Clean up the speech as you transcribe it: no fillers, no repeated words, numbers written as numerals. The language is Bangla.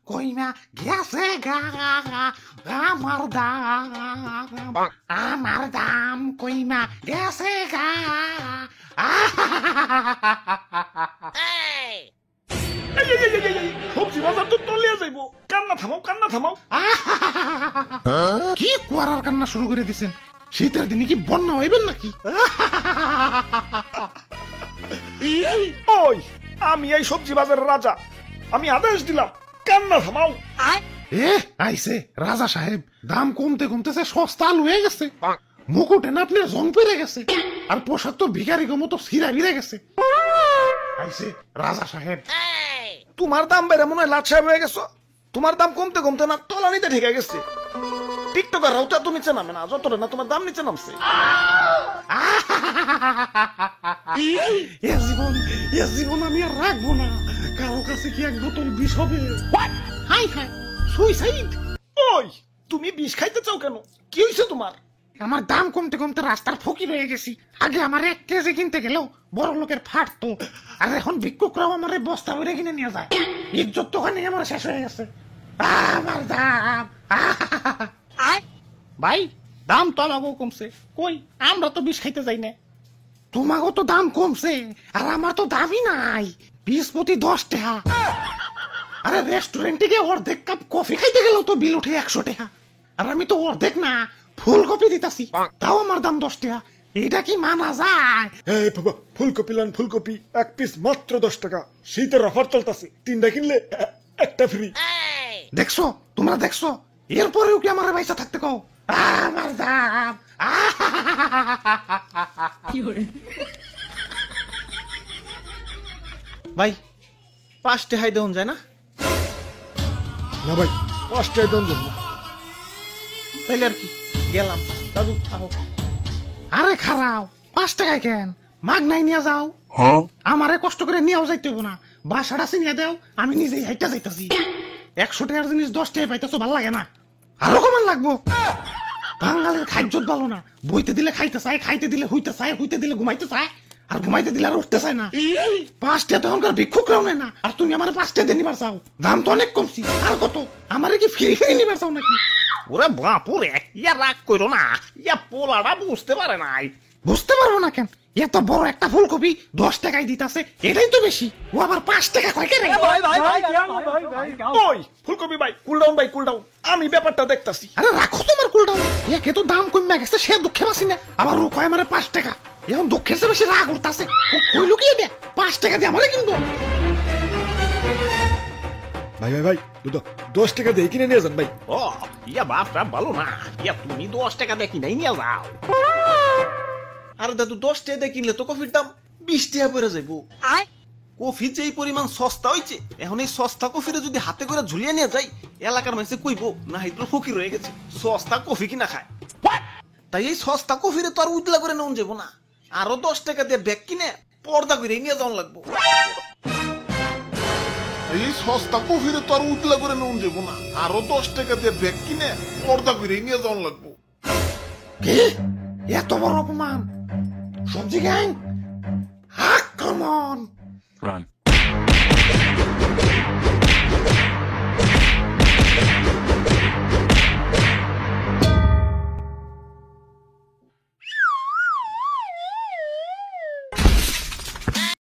কইমা গেছে গা আমার দাম কইমা গেছে গা সবজি বাজার তো তলিয়ে যাইবো, কান্না থামাও। কি কুয়ারার কান্না শুরু করে দিছেন? শীতের দিনে কি বন্যা হইবেন নাকি? ওই আমি এই সবজি বাজারের রাজা, আমি আদেশ দিলাম কান্না থামাও। আইছে রাজা সাহেব, দাম কমতে কমতেছে সস্তা আলু হয়ে গেছে, মুকুটে না আপনার জং পেরে গেছে, আর পোশাক তো ভিখারি মতো সিরা ভিড়ে গেছে। আইছে রাজা সাহেব। তোমার দাম বেড়ে মনে হয় লাট সাহেব হয়ে গেছো। তোমার দাম কমতে কমতে না তলানিতে ঠেকে গেছে। টিকটকার রাউটা তো নিচে নামে না, যতটা না তোমার দাম নিচে নামছে। এ জীবন আমি আর রাখবো না। কারো কাছে কি এক বোতল বিষ হবে? High high, suicide. ওই তুমি বিষ খাইতে চাও কেন? কি হয়েছে তোমার? আমার দাম কমতে কমতে রাস্তার ফকির হয়ে গেছি। আগে আমার 1 কেজি কিনতে গেলেও বড় লোকের ফাটতো, আর এখন ভিক্ষুকরাও আমার বস্তা ভরে কিনে নিয়ে যায়। ইজ্জত তো ওখানে আমার শেষ হয়ে গেছে। আমার দাম ভাই, দাম তো আমাকেও কমছে, কই আমরা তো বিষ খাইতে যাই না। তোমাকেও তো দাম কমছে, আর আমার তো দামই নাই। 20 প্রতি 10 টাকা। আরে রেস্টুরেন্টে গিয়ে অর্ধেক কাপ কফি খাইতে গেলেও তো বিল উঠে 100 টাকা, আর আমি তো অর্ধেক না ফুলকপি দিতাছি, তাও আমার দাম 10 টাকা। এটা কি মানা যায়? এই বাবা, ফুলকপি লান, ফুলকপি 1 পিস মাত্র 10 টাকা। শীতের অফার চলতেছে, 3টা কিনলে একটা ফ্রি। দেখছো, তোমরা দেখছো, এরপরেও কি আমার পয়সা থাকতে কও? আমার দাম। ভাই 5 টাকায় দেন যায় না? না ভাই, 5 টাকা দাম দেন না। তাইলে আর কি, গেলাম। দাদু আহো। আরে খারাও, 5 টাকায় কেন? মাগ নাই নিয়ে যাও। আমারে কষ্ট করে নিয়েও যাইতে হবো না, বাসাটা চিনিয়ে দাও, আমি নিজেই হাইটা যাইতাছি। 100 টাকার জিনিস 10 টাকায় পাইতেছো, ভাল লাগে না? আরো কমান লাগবো। বাঙালির খাদ্য ভালো না, বইতে দিলে খাইতে চায়, খাইতে দিলে হইতে চায়, হইতে দিলে ঘুমাইতে চায়, আর ঘুমাইতে দিলে আর উঠতে চায় না। 5 টাকা তখনকার ভিক্ষুকরাও নেয় না, আর তুমি আমার 5 টাকা দিয়ে নিবার চাও? দাম তো অনেক কমছি, আর কত? আমারে কি ফ্রি ফ্রি নিবার চাও নাকি? ওরে বাপুরে, ইয়া রাগ করো না, ইয়া পোলাটা বুঝতে পারে নাই। বুঝতে পারবো না কেন? এত বড় একটা ফুলকপি 10 টাকায় দিতাছে, এটাই তো বেশি। ও আবার 5 টাকা কয় কেন? ওই ফুলকপি ভাই, কুল ডাউন ভাই, কুল ডাউন। আমি ব্যাপারটা দেখতাছি। আরে রাখো তোমার কুলটাও, একে তো দাম কমে গেছে, সে দুঃখে বাসি না, আবার ও কয় আমারে 5 টাকা। এখন দুঃখের চেয়ে বেশি রাগ উঠতাছে। কইলো কি এটা? 5 টাকা দিয়ে আমারে কিনবো? ভাই ভাই ভাই, 10 টাকা দিয়ে কিনে নিয়ে যান ভাই। ও ইয়া বাপটা ভালো না, ইয়া তুমি 10 টাকা দেখি নাই নিয়ে যাও। আরে দাদু 10 টাকা দিয়ে কিনলে তো কফির দাম 20 টাকা পড়ে যাইবো। কফি যে এই পরিমাণ সস্তা হইছে, এখন এই সস্তা কফিরে যদি হাতে করে ঝুলিয়ে নিয়ে যাই, এলাকার মানুষে কইবো না হাইদ্র ফকির হয়ে গেছে, সস্তা কফি কিনা খায়। তাই এই সস্তা কফিরে তো আর উদলা করে নেওয়া যাবো না, আরো 10 টাকা দিয়ে ব্যাগ কিনে পর্দা করে নিয়ে যাওয়া লাগবো। এই সস্তা কফিরে তো আর উতলা করে নুন যাবো না, আরো 10 টাকা দিয়ে ব্যাগ কিনে পর্দা করে নিয়ে যাওয়ান লাগবো। কি? এত বড় অপমান! সবজি গ্যাং, আক্রমণ! Run.